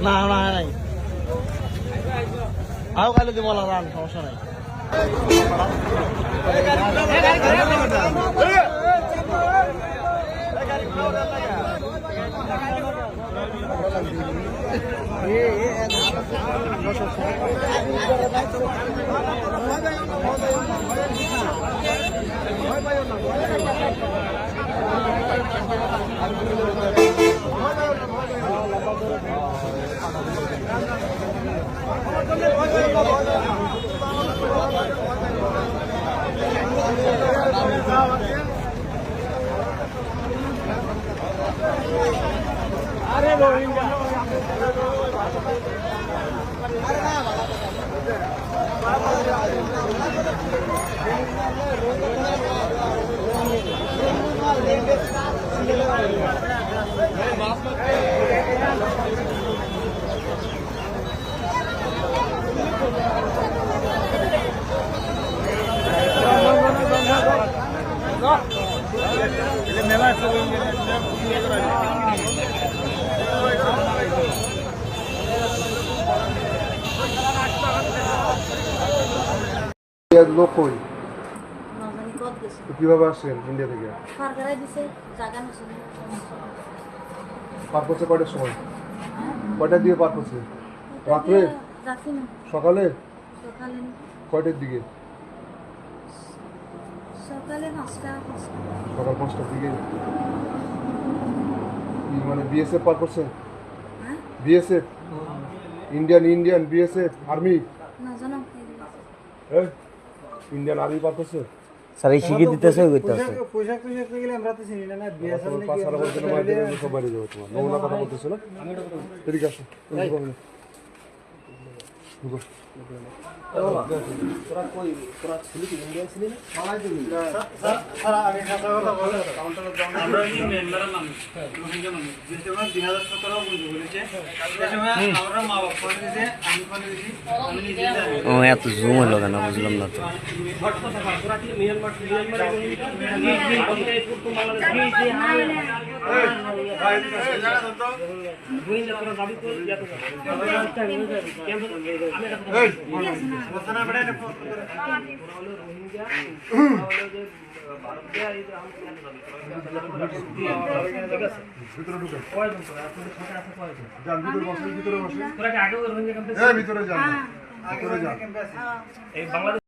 না না নাই আরো কালে দিব না রান সমস্যা নাই अरे रोहिंग्या লোক কই কিভাবে আসছেন ইন্ডিয়া থেকে পার করছে কয়টার সময় কয়টার দিকে পার করছে রাত্রে সকালে কয়টার দিকে সকাল 5টার দিকে মানে বিএসএফ পার করছেন BSF Indian BSF army Indian army পার করছে স্যার এই শিখে দিতেছে কইতাছে পয়সা গেলে আমরা তো চিনি না বিএসএফ পাঁচ সারা বছর মাঝে সব বাড়ি যাবে তোমার নমুনা কথা বলতেছ না ঠিক আছে তোরা কই তোরা ছিলি কি ইন্ডিয়ান ছিলি না সবাই তো স্যার আমি কথা বলে কাউন্টারে আমরা মেম্বারের নাম রোহিঙ্গা মানুষ যে সময় 2017 বুঝে বলেছে সেই সময় আমরা মা বাবা ফোন দিয়েছে আমি ফোন দিয়েছি আমি নিজে জানি ও এত জুম হলো কেন বুঝলাম না তো তোরা কি মিয়ানমার ভিতরে বসে